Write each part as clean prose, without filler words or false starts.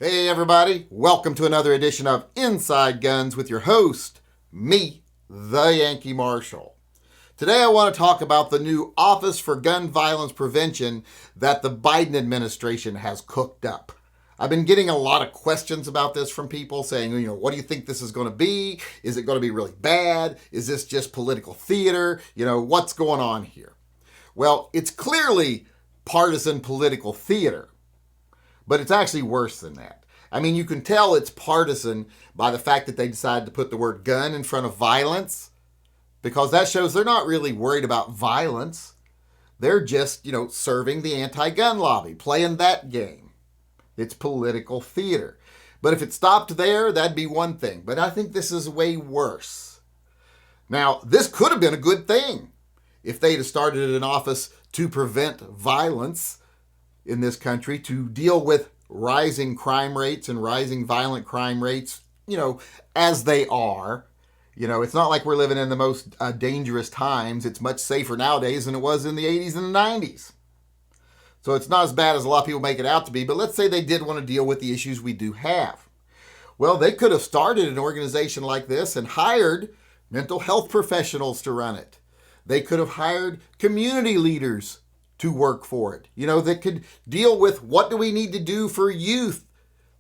Hey everybody, welcome to another edition of Inside Guns with your host, me, the Yankee Marshal. Today I want to talk about the new Office for Gun Violence Prevention that the Biden administration has cooked up. I've been getting a lot of questions about this from people saying, what do you think this is going to be? Is it going to be really bad? Is this just political theater? What's going on here? Well, it's clearly partisan political theater. But it's actually worse than that. I mean, you can tell it's partisan by the fact that they decided to put the word gun in front of violence, because that shows they're not really worried about violence. They're just, serving the anti-gun lobby, playing that game. It's political theater. But if it stopped there, that'd be one thing. But I think this is way worse. Now, this could have been a good thing if they'd have started an office to prevent violence in this country, to deal with rising crime rates and rising violent crime rates, as they are. It's not like we're living in the most dangerous times. It's much safer nowadays than it was in the 80s and the 90s. So it's not as bad as a lot of people make it out to be, but let's say they did want to deal with the issues we do have. Well, they could have started an organization like this and hired mental health professionals to run it. They could have hired community leaders to work for it, that could deal with what do we need to do for youth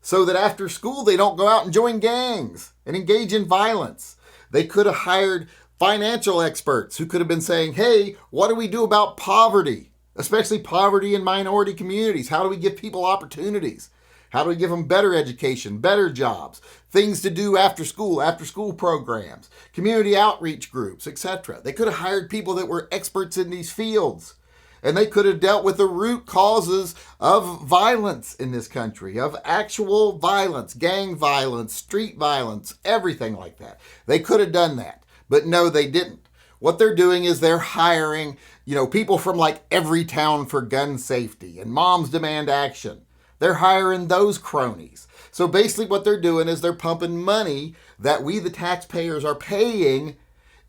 so that after school they don't go out and join gangs and engage in violence. They could have hired financial experts who could have been saying, hey, what do we do about poverty, especially poverty in minority communities? How do we give people opportunities? How do we give them better education, better jobs, things to do after school programs, community outreach groups, etc. They could have hired people that were experts in these fields. And they could have dealt with the root causes of violence in this country, of actual violence, gang violence, street violence, everything like that. They could have done that. But no, they didn't. What they're doing is they're hiring, people from like Every Town for Gun Safety and Moms Demand Action. They're hiring those cronies. So basically what they're doing is they're pumping money that we, the taxpayers, are paying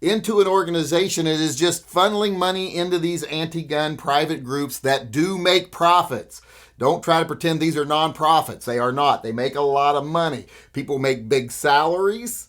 into an organization that is just funneling money into these anti-gun private groups that do make profits. Don't try to pretend these are non-profits. They are not. They make a lot of money. People make big salaries.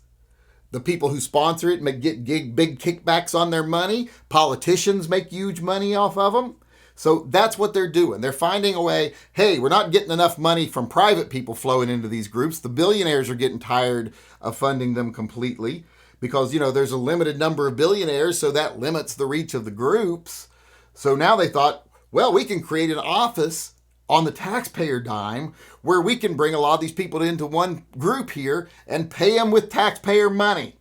The people who sponsor it get big kickbacks on their money. Politicians make huge money off of them. So that's what they're doing. They're finding a way, hey, we're not getting enough money from private people flowing into these groups. The billionaires are getting tired of funding them completely, because, there's a limited number of billionaires, so that limits the reach of the groups. So now they thought, well, we can create an office on the taxpayer dime where we can bring a lot of these people into one group here and pay them with taxpayer money,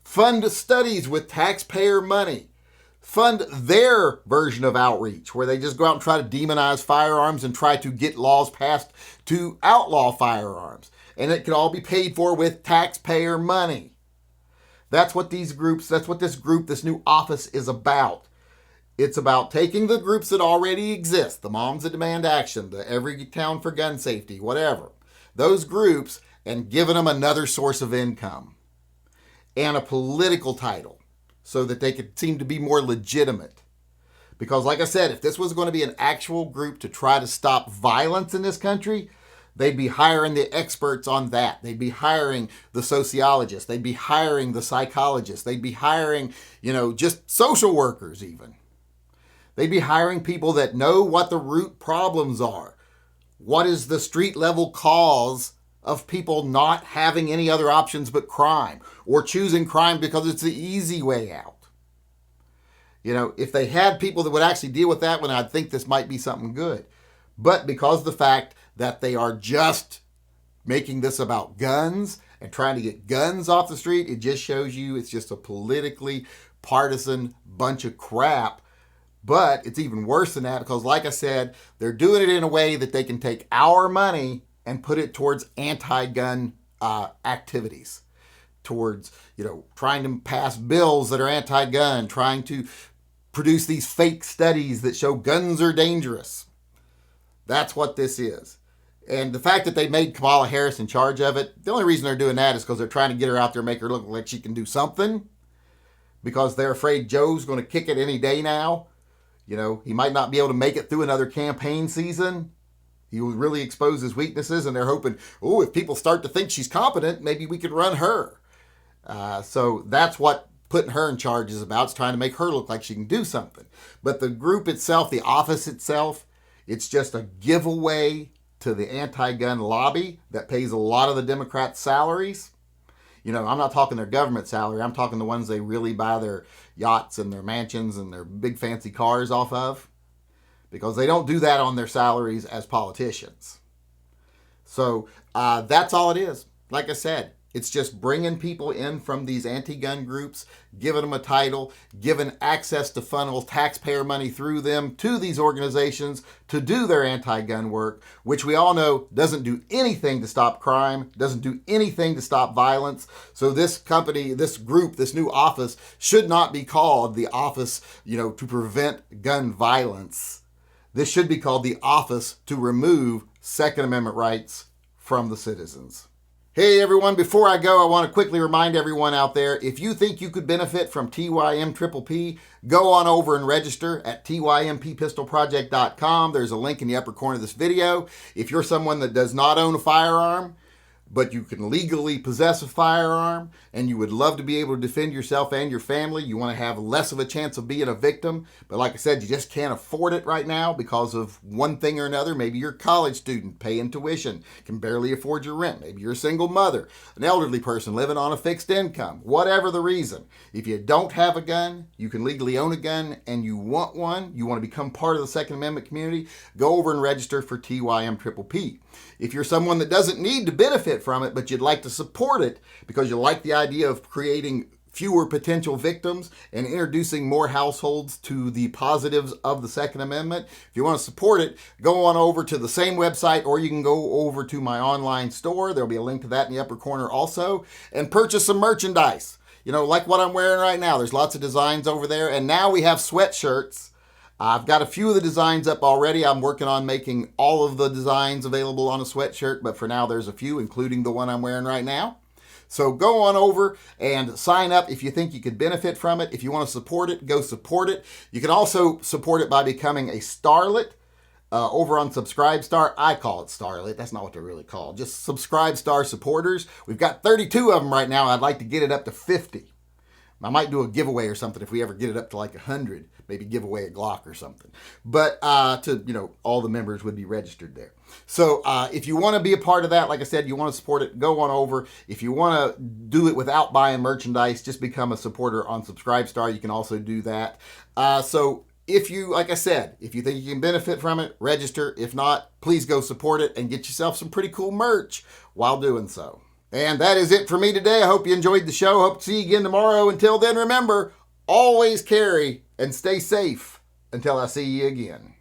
fund studies with taxpayer money, fund their version of outreach where they just go out and try to demonize firearms and try to get laws passed to outlaw firearms. And it can all be paid for with taxpayer money. That's what this new office is about. It's about taking the groups that already exist, the Moms That Demand Action, the Every Town for Gun Safety, whatever, those groups, and giving them another source of income and a political title so that they could seem to be more legitimate. Because like I said, if this was going to be an actual group to try to stop violence in this country, they'd be hiring the experts on that. They'd be hiring the sociologists. They'd be hiring the psychologists. They'd be hiring, just social workers even. They'd be hiring people that know what the root problems are. What is the street level cause of people not having any other options but crime, or choosing crime because it's the easy way out? If they had people that would actually deal with that one, I'd think this might be something good. But because of the fact that they are just making this about guns and trying to get guns off the street, it just shows you it's just a politically partisan bunch of crap. But it's even worse than that because, like I said, they're doing it in a way that they can take our money and put it towards anti-gun activities, towards, trying to pass bills that are anti-gun, trying to produce these fake studies that show guns are dangerous. That's what this is. And the fact that they made Kamala Harris in charge of it, the only reason they're doing that is because they're trying to get her out there and make her look like she can do something, because they're afraid Joe's going to kick it any day now. He might not be able to make it through another campaign season. He will really expose his weaknesses, and they're hoping, oh, if people start to think she's competent, maybe we could run her. So that's what putting her in charge is about. It's trying to make her look like she can do something. But the group itself, the office itself, it's just a giveaway to the anti-gun lobby that pays a lot of the Democrats' salaries. You know, I'm not talking their government salary. I'm talking the ones they really buy their yachts and their mansions and their big fancy cars off of. Because they don't do that on their salaries as politicians. So that's all it is. Like I said, it's just bringing people in from these anti-gun groups, giving them a title, giving access to funnel taxpayer money through them to these organizations to do their anti-gun work, which we all know doesn't do anything to stop crime, doesn't do anything to stop violence. So this company, this group, this new office should not be called the Office, to prevent gun violence. This should be called the Office to remove Second Amendment rights from the citizens. Hey everyone, before I go, I want to quickly remind everyone out there, if you think you could benefit from TYMP, go on over and register at TYMPpistolproject.com. There's a link in the upper corner of this video. If you're someone that does not own a firearm, but you can legally possess a firearm, and you would love to be able to defend yourself and your family, you want to have less of a chance of being a victim, but like I said, you just can't afford it right now because of one thing or another. Maybe you're a college student paying tuition, can barely afford your rent. Maybe you're a single mother, an elderly person living on a fixed income, whatever the reason. If you don't have a gun, you can legally own a gun, and you want one, you want to become part of the Second Amendment community, go over and register for TYMP. If you're someone that doesn't need to benefit from it, but you'd like to support it because you like the idea of creating fewer potential victims and introducing more households to the positives of the Second Amendment, if you want to support it, go on over to the same website, or you can go over to my online store. There'll be a link to that in the upper corner also, and purchase some merchandise. Like what I'm wearing right now. There's lots of designs over there, and now we have sweatshirts. I've got a few of the designs up already. I'm working on making all of the designs available on a sweatshirt, but for now there's a few, including the one I'm wearing right now. So go on over and sign up if you think you could benefit from it. If you want to support it, go support it. You can also support it by becoming a starlet over on Subscribestar. I call it Starlet. That's not what they're really called. Just Subscribestar supporters. We've got 32 of them right now. I'd like to get it up to 50. I might do a giveaway or something if we ever get it up to like 100. Maybe give away a Glock or something. But all the members would be registered there. So if you want to be a part of that, like I said, you want to support it, go on over. If you want to do it without buying merchandise, just become a supporter on Subscribestar. You can also do that. So if you, like I said, if you think you can benefit from it, register. If not, please go support it and get yourself some pretty cool merch while doing so. And that is it for me today. I hope you enjoyed the show. Hope to see you again tomorrow. Until then, remember, always carry and stay safe until I see you again.